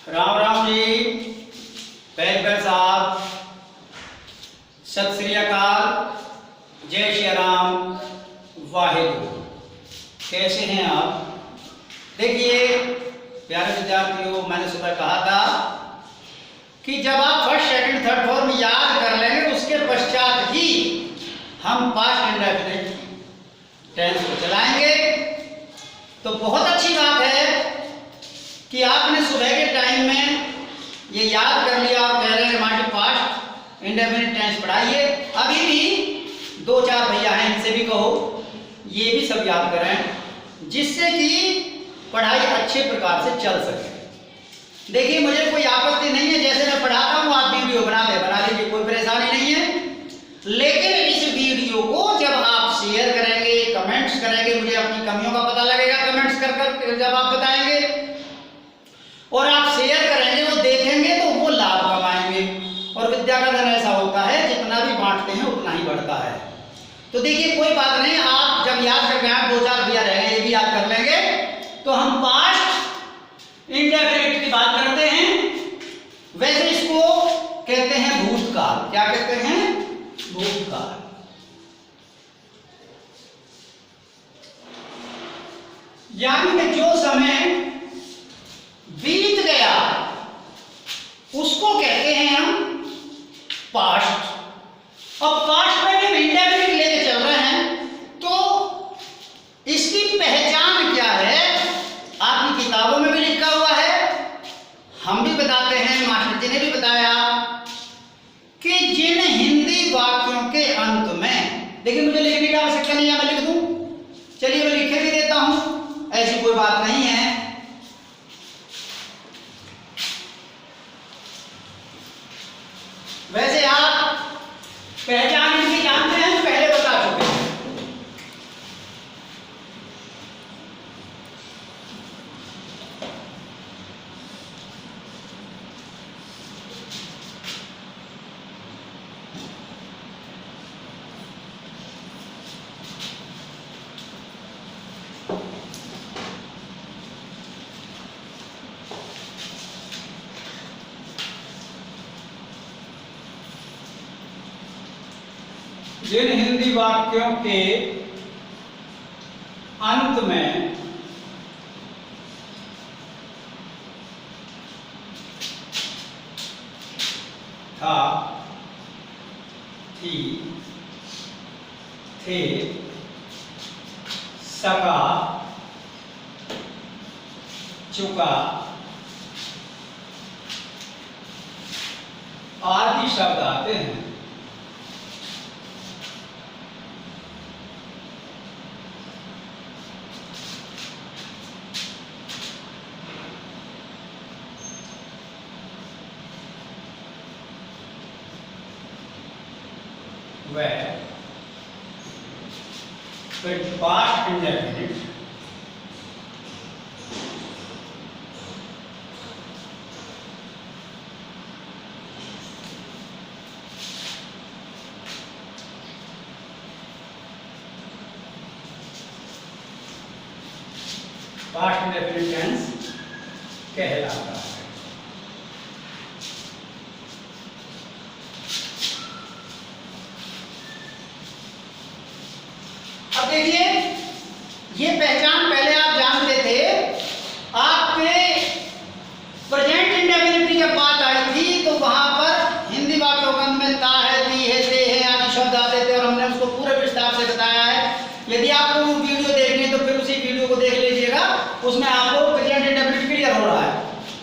राम राम जी, पैलकर साहब, सत श्री अकाल, जय श्री राम, वाहिगुरु। कैसे हैं आप? देखिए प्यारे विद्यार्थियों, मैंने सुबह कहा था कि जब आप फर्स्ट सेकंड थर्ड फॉर्म याद कर लेंगे उसके पश्चात ही हम पास्ट इंडेफिनिट टेंस को चलाएंगे। तो बहुत अच्छी बात है कि आपने सुबह के टाइम में ये याद कर लिया और कह रहे हैं हमारे पास्ट इंडेफिनिट टेंस पढ़ाइए। अभी भी दो चार भैया हैं, इनसे भी कहो ये भी सब याद करें, जिससे कि पढ़ाई अच्छे प्रकार से चल सके। देखिए मुझे कोई आपत्ति नहीं है, जैसे मैं पढ़ाता हूँ आप वीडियो बना लीजिए, कोई परेशानी नहीं है। लेकिन इस वीडियो को जब आप शेयर करेंगे, कमेंट्स करेंगे, मुझे अपनी कमियों का पता लगेगा कमेंट्स कर जब आप बताएंगे और आप शेयर करेंगे, वो देखेंगे तो वो लाभ कमाएंगे। और विद्या का धन ऐसा होता है जितना भी बांटते हैं उतना ही बढ़ता है। तो देखिए कोई बात नहीं, आप जब याद करके आप दो चार भैया रहेंगे ये भी याद कर लेंगे। तो हम पास्ट इंडेफिनिट की बात करते हैं। वैसे इसको कहते हैं भूतकाल। क्या कहते हैं? भूतकाल। यानी कि जो समय बीत गया उसको कहते हैं हम पास्ट। अब पास्ट में हम इंडेफिनिट लेके चल रहे हैं तो इसकी पहचान क्या है? आपकी किताबों में भी लिखा हुआ है, हम भी बताते हैं, मास्टर जी ने भी बताया कि जिन हिंदी वाक्यों के अंत में, देखिए मुझे लिखने की आवश्यकता नहीं है, मैं लिख दूं, चलिए मैं लिख भी देता हूं, ऐसी कोई बात नहीं है। वैसे आप पहचान इनकी जानते हैं, पहले बता चुके हैं। जिन हिंदी वाक्यों के अंत में था, थी, थे, सका, चुका आदि शब्द आते हैं, वह पास्ट इंडेफिनिट टेंस कहलाता है। अब देखिए ये पहचान पहले आप जानते थे, आपके प्रेजेंट इंडेफिनिट की जब बात आई थी तो वहां पर हिंदी वाक्यों के अंत में ता है, ती है, ते है आदि शब्द आते थे और हमने उसको पूरे विस्तार से बताया है। यदि आपको वो वीडियो देखनी है तो फिर उसी वीडियो को देख लीजिएगा, उसमें आपको प्रेजेंट इंडेफिनिट क्लियर हो रहा है।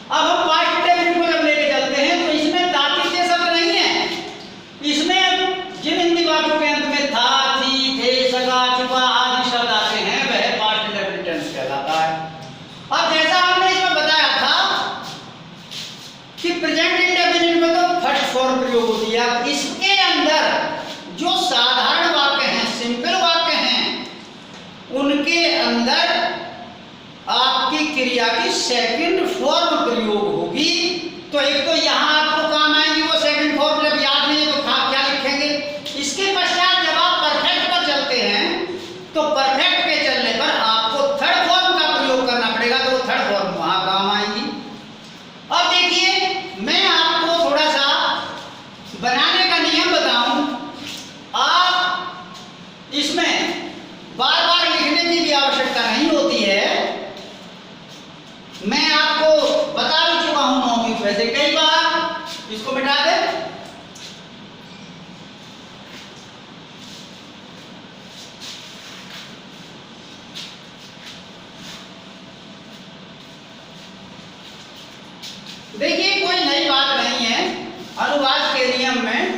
अब हम पास्ट इंडेफिनिट को जब लेके चलते हैं तो इसमें ताती से शब्द नहीं है, इसमें जिन हिंदी वाक्यों के अंत में था, थी, थे, सका, चुका आदि शब्द आते हैं वह पास्ट इंडेफिनिट टेंस कहलाता है। अब जैसा हमने इसमें बताया था कि प्रेजेंट इंडेफिनिट में तो फर्स्ट फॉर्म प्रयोग होती है। अब इसके अंदर जो साधारण वाक्य हैं, सिंपल वाक्य हैं, उनके अंदर आपकी क्रिया की सेकंड फॉर्म प्रयोग होगी। तो एक तो यहां आपको काम आएगी वो सेकंड फॉर्म, जब याद नहीं है तो क्या लिखेंगे। इसके पश्चात जब आप परफेक्ट पर चलते हैं तो परफेक्ट के चलने पर आपको थर्ड फॉर्म का प्रयोग करना पड़ेगा, तो वो थर्ड फॉर्म वहां काम आएगी। अब मैं आपको बता भी चुका हूं मौखिक वैसे कई बार। इसको मिटा दे। देखिए कोई नई बात नहीं है अनुवाद के नियम में।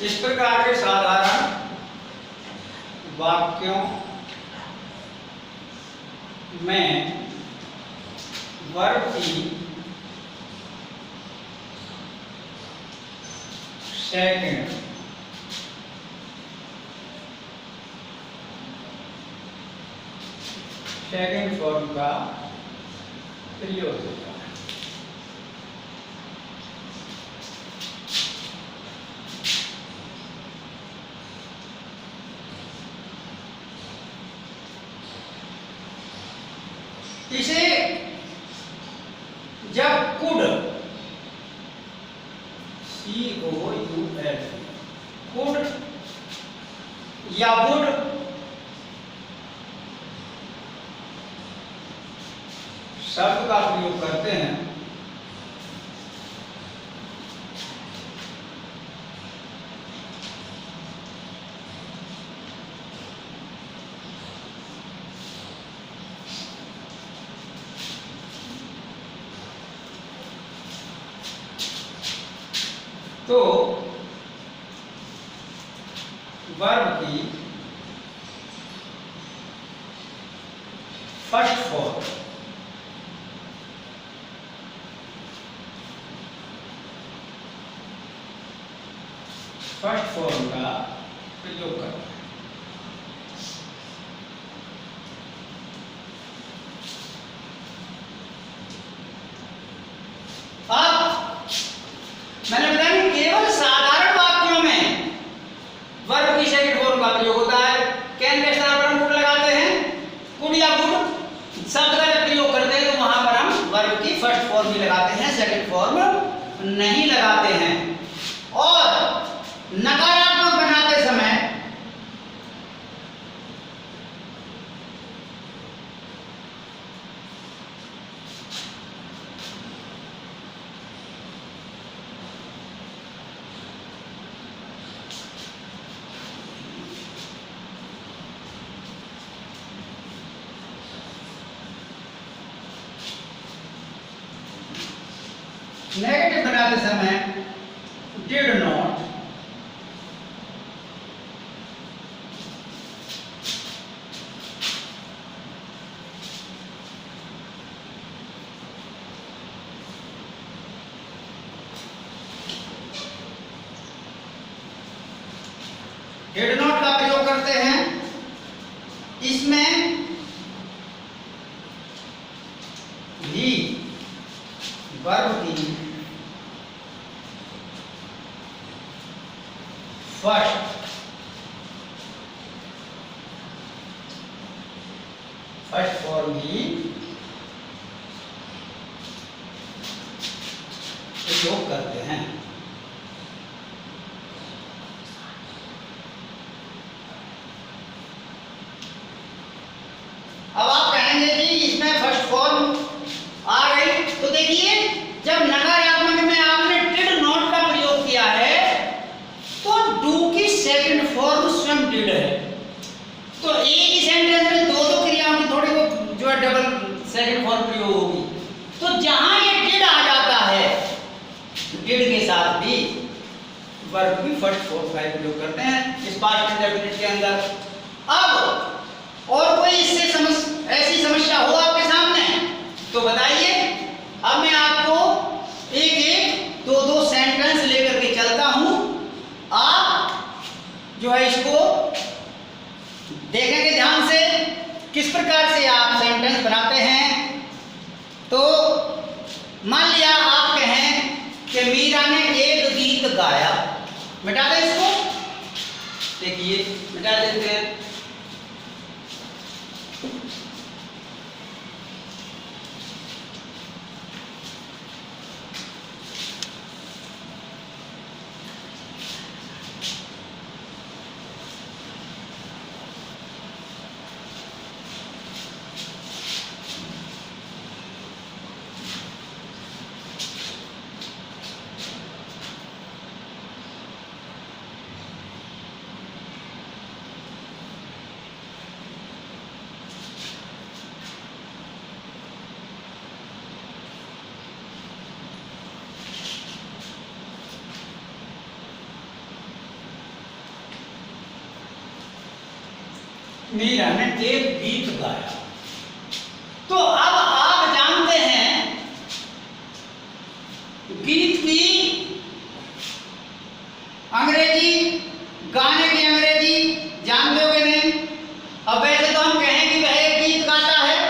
इस प्रकार के साधारण वाक्यों में वर्ब की सेकंड फॉर्म का प्रयोग होता है। इसे जब कुड COULD कुड या वुड शब्द का प्रयोग करते हैं तो वर्ब की फर्स्ट फॉर्म का प्रयोग करना है। मैंने बताया कि केवल साधारण वाक्यों में वर्ब की सेकंड फॉर्म का प्रयोग होता है। कैन के स्थान पर हम कुड लगाते हैं, कुड या वुड शब्द का जब प्रयोग करते हैं तो वहां पर हम वर्ब की फर्स्ट फॉर्म ही लगाते हैं, सेकंड फॉर्म नहीं लगाते हैं। और नकारात्मक बनाते समय नेगेटिव बनाते समय डिड नॉट, डिड नॉट का प्रयोग करते हैं। इसमें भी वर्ब की फर्स्ट फॉर्म ही प्रयोग करते हैं। अब आप कहेंगे कि इसमें फर्स्ट फॉर्म आ गई, तो देखिए जब नकारात्मक में आपने डिड नॉट का प्रयोग किया है तो डू की सेकंड फॉर्म स्वयं डिड है। तो एक ही सेंटेंस में दो दो क्रियाओं की थोड़ी वो जो है डबल सेकंड फॉर्म प्रयोग होगी। तो जहां ये डिड आ जाता है, डिड के साथ भी वर्ब की फर्स्ट फॉर्म का प्रयोग करते हैं इस पास्ट इंडेफिनिट के अंदर। अब और कोई इससे ऐसी समस्या हो आपके सामने तो बताइए। अब मैं आपको एक एक दो दो सेंटेंस लेकर के चलता हूं, आप जो है इसको देखेंगे ध्यान से किस प्रकार से आप सेंटेंस बनाते हैं। तो मान लिया आप कहें कि मीरा ने एक गीत गाया, मिटा दें इसको, देखिए मिटा देते हैं। मीरा ने एक गीत गाया। तो अब आप जानते हैं गीत की अंग्रेजी, गाने की अंग्रेजी जानते हो कि नहीं। अब वैसे तो हम कहें कि वह एक गीत गाता है,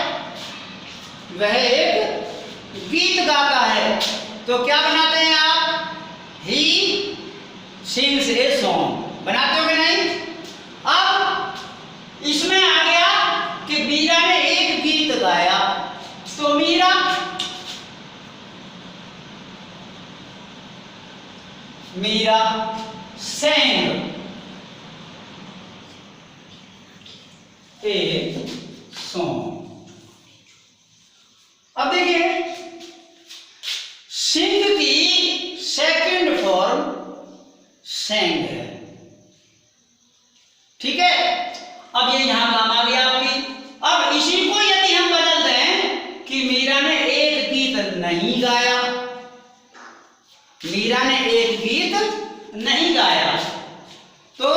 वह एक गीत गाता है, तो क्या बनाते हैं आप, ही सिंग्स ए सॉन्ग, बनाते हो कि नहीं। अब इसमें आ गया कि मीरा ने एक गीत गाया, तो मीरा sang ए सॉन्ग। अब देखिए सिंग की सेकंड फॉर्म sang है, ठीक है। अब ये यहां काम आ गया आपकी। अब इसी को यदि हम बदल दें कि मीरा ने एक गीत नहीं गाया, मीरा ने एक गीत नहीं गाया, तो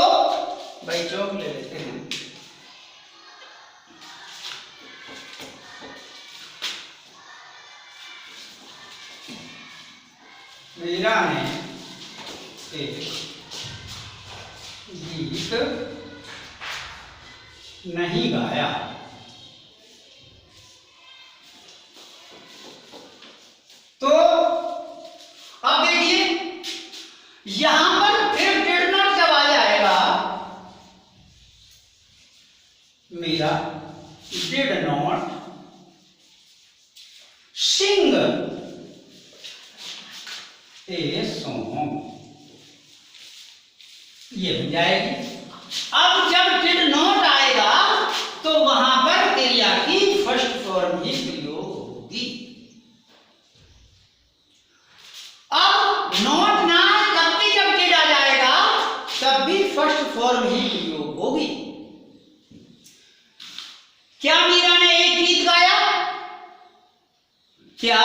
भाई चौक ले लेते हैं। मीरा ने एक गीत नहीं गाया, तो अब देखिए यहां पर फिर डिड नॉट जब आ जाएगा, Meera did not sing a song, ये बन जाएगी। अब जब डिड नॉट आएगा तो वहां पर क्रिया की फर्स्ट फॉर्म ही प्रयोग होगी। अब नॉट ना तब भी जब डिड आ जाएगा तब भी फर्स्ट फॉर्म ही प्रयोग होगी। क्या मीरा ने एक गीत गाया, क्या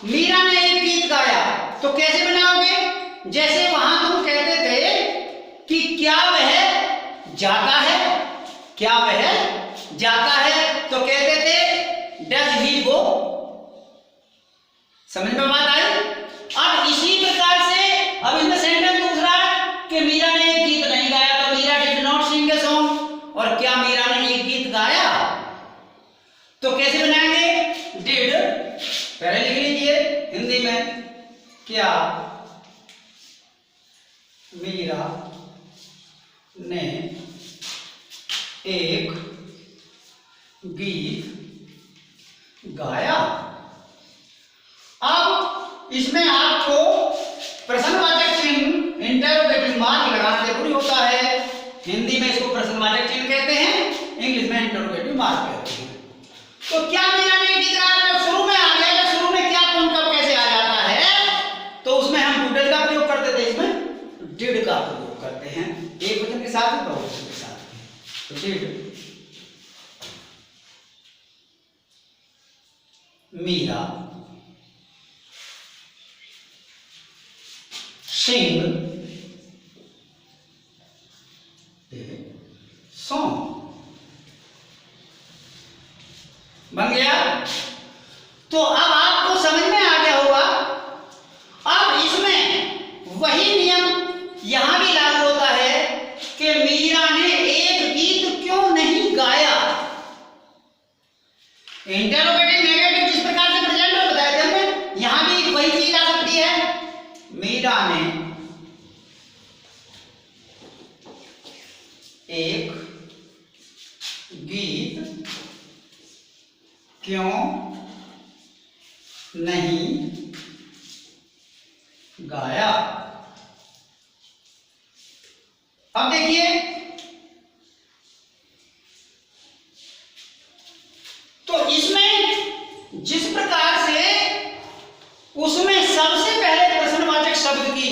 मीरा ने एक गीत गाया, तो कैसे बनाओगे, जैसे वहां तुम कहते थे कि क्या वह जाता है, क्या वह जाता है, तो कहते थे डज ही गो, समझ में बात आई। अब इसी प्रकार से अब इसमें सेंटेंस पूछ रहा है कि मीरा ने एक गीत नहीं गाया, तो Meera did not sing a song, और क्या मीरा ने एक गीत गाया, तो कैसे बनाएंगे, डिड पहले लिख लीजिए हिंदी में, क्या मीरा ने एक गीत गाया। अब इसमें आपको प्रश्नवाचक चिन्ह इंटरोगेटिव मार्क लगाना जरूरी होता है। हिंदी में इसको प्रश्नवाचक चिन्ह कहते हैं, इंग्लिश में इंटरोगेटिव मार्क कहते हैं। तो क्या मीरा ने गीत गाया, तो शुरू में आ गया, तो शुरू में क्या कौन कब कैसे आ जाता है, तो उसमें हम डूडल का प्रयोग करते थे, इसमें डिड का प्रयोग करते हैं, एक वचन के साथ ही बहुवचन के साथ। तो डिड मीरा सिंग सॉन्ग बन गया। तो अब आपको समझ में आ गया होगा। अब इसमें वही नियम यहां भी लागू होता है कि मीरा ने एक गीत क्यों नहीं गाया, इंटरोगेटिव नेगेटिव जिस प्रकार से प्रेजेंट में बताया था हमने, यहां भी वही चीज आ सकती है। मीरा ने एक गीत क्यों नहीं गाया। अब देखिए, तो इसमें जिस प्रकार से उसमें सबसे पहले प्रश्नवाचक शब्द की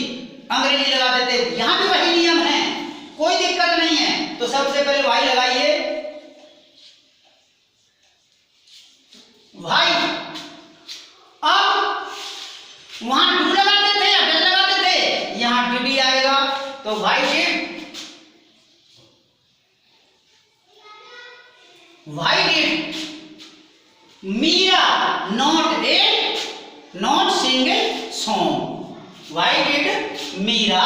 अंग्रेजी लगा देते, यहां भी वही नियम है, कोई दिक्कत नहीं है। तो सबसे पहले वाई लगाइए, भाई। अब वहां डू लगाते थे या डज लगाते थे, यहां डी आएगा, तो भाई did, why did Meera not sing a song. Why did Meera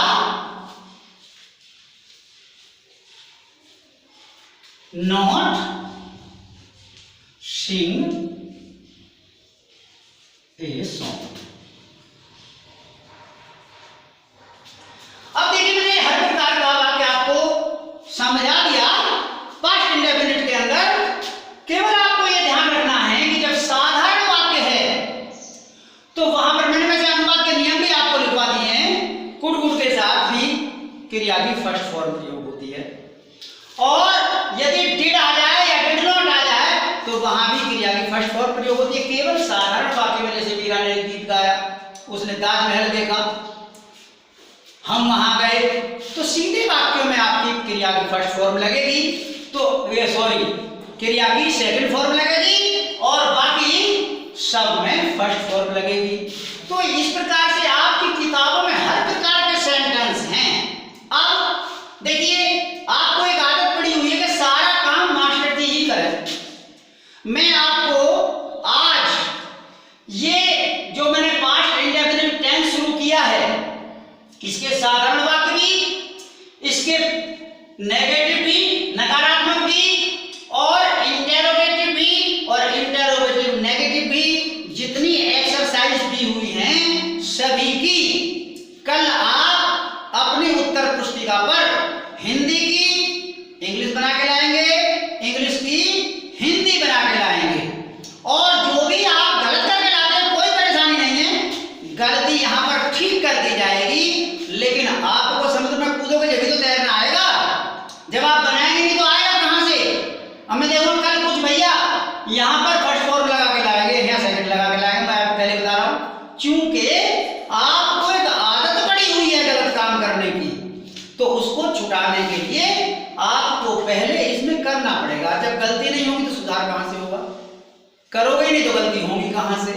not sing a song. अब देखिए, मैंने हर प्रकार का वाक्य आपको समझा दिया पास्ट इंडेफिनिट के अंदर। केवल आपको यह ध्यान रखना है कि जब साधारण वाक्य है तो वहां पर मैंने वैसे अनुवाद के नियम भी आपको लिखवा दिए हैं। कुड गुड के साथ भी क्रिया की फर्स्ट फॉर्म प्रयोग होती है, और यदि डिड आ जाए या डिड नॉट आ जाए तो वहां भी क्रिया की फर्स्ट फॉर्म प्रयोग होती है। केवल साधारण वाक्य में, जैसे मीरा ने एक गीत गाया, उसने ताजमहल देखा, हम वहां गए, तो सीधे वाक्यों में आपकी क्रिया की फर्स्ट फॉर्म लगेगी, तो ये सॉरी क्रिया की सेकंड फॉर्म लगेगी, और बाकी सब में फर्स्ट फॉर्म लगेगी। तो इस प्रकार से आपकी किताबों में हर प्रकार के सेंटेंस हैं। अब देखिए, आपको एक आदत पड़ी हुई है कि सारा काम मास्टर जी ही करें। मैं आपको आज ये जो मैंने पास्ट इंडेफिनिट टेंस शुरू किया है, इसके साधारण वाक्य भी, इसके नेगेटिव भी, नकारात्मक भी, और इंटेरोगेटिव भी और इंटेरोगेटिव नेगेटिव भी, जितनी एक्सरसाइज दी हुई हैं सभी की कल आप अपनी उत्तर पुस्तिका पर हिंदी की इंग्लिश बना के लाएंगे, इंग्लिश की हिंदी बना के लाएंगे। और जो भी आप गलत करके लाते हैं कोई परेशानी नहीं है, गलती यहां पर ठीक कर दी जाएगी, लेकिन आपको समुद्र में कूदोगे जब भी तो तैरना आएगा। जब आप बनाएंगे नहीं तो आएगा कहां से। अब मैं देखूंगा कल कुछ भैया यहां पर फर्स्ट फॉर्म लगा के लाएंगे या सेकंड लगा के लाएंगे, मैं आपको पहले बता रहा हूं, क्योंकि आपको एक आदत पड़ी हुई है गलत काम करने की, तो उसको छुटाने के लिए आपको पहले इसमें करना पड़ेगा। जब गलती नहीं होगी तो सुधार कहां से होगा, करोगे नहीं तो गलती होगी कहां से,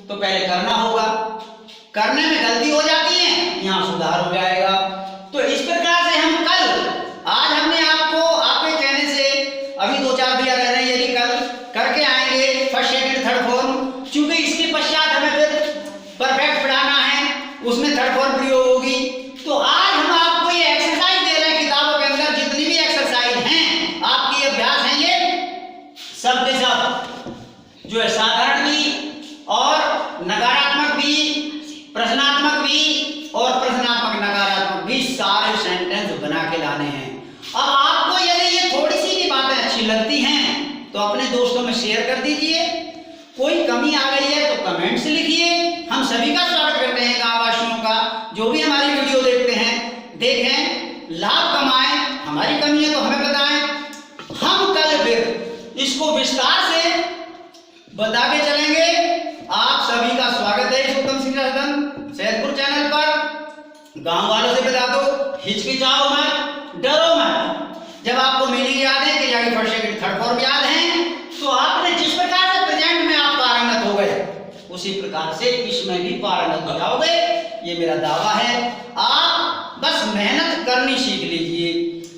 तो पहले करना होगा। करने में गलती हो जाती है, यहां सुधार हो जाएगा। तो इस प्रकार से हम कल, आज हमने आपको आपके कहने से अभी 2-4 भैया रह रहे हैं, यदि कल करके आएंगे फर्स्ट सेकंड थर्ड फॉर्म, क्योंकि इसके पश्चात हमें फिर परफेक्ट पढ़ाना है, उसमें थर्ड फॉर्म प्रयोग होगी। तो आज हम आपको ये एक्सरसाइज दे रहे हैं, किताबों के अंदर जितनी भी एक्सरसाइज हैं आपकी अभ्यास हैं, ये सब के सब जो है साधारण भी और नकारात्मक भी, प्रश्नात्मक भी और प्रश्नात्मक नकारात्मक भी, सारे सेंटेंस बना के लाने हैं। अब आपको यदि ये थोड़ी सी भी बातें अच्छी लगती हैं तो अपने दोस्तों में शेयर कर दीजिए। कोई कमी आ गई है तो कमेंट से लिखिए। हम सभी का स्वागत करते हैं, गांववासियों का, जो भी हमारी वीडियो देखते हैं, देखें, लाभ कमाएं। हमारी कमी है तो हमें बताएं, हम कल फिर इसको विस्तार से बता के चलेंगे। आप सभी का स्वागत है इस उत्तम शिक्षा सदन सैदपुर चैनल पर। गांव वालों से बता दो, हिचकिचाओ मत, डरो मत। जब आपको मीनिंग याद है कि जाके फर्स्ट सेकंड थर्ड फॉर्म याद है, तो आपने जिस प्रकार से प्रेजेंट में आप पारंगत हो गए, उसी प्रकार से इसमें भी पारंगत हो जाओगे, ये मेरा दावा है। आप बस मेहनत करनी सीख लीजिए।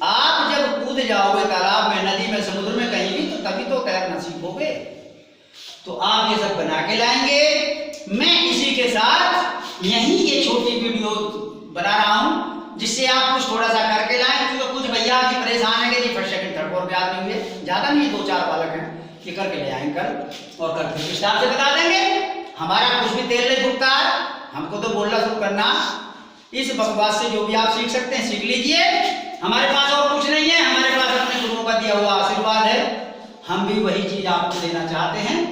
आप जब कूद जाओगे तालाब में, नदी में, समुद्र में, कहीं भी, तो तभी तो तैरना सीखोगे। तो आप ये सब बना के लाएंगे। मैं इसी के साथ यही ये छोटी वीडियो बना रहा हूं, जिससे आप कुछ थोड़ा सा करके लाएं, क्योंकि कुछ भैया भी परेशान है कि जी फर्स्ट सेकंड थर्ड फॉर्म याद नहीं हुए, ज्यादा नहीं, 2-4 बालक हैं, ये करके ले आएंगे कल और कल फिर विस्तार से बता देंगे। हमारा कुछ भी तेल नहीं फूकता है, हमको तो बोलना शुरू करना। इस बकवास से जो भी आप सीख सकते हैं सीख लीजिए। हमारे पास और कुछ नहीं है, हमारे पास अपने गुरुओं का दिया हुआ आशीर्वाद है। हम भी वही चीज आपको देना चाहते हैं,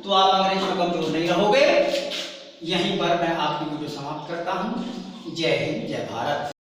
तो आप अंग्रेजी में कमजोर नहीं रहोगे। यहीं पर मैं आपकी वीडियो समाप्त करता हूँ। जय हिंद, जय भारत।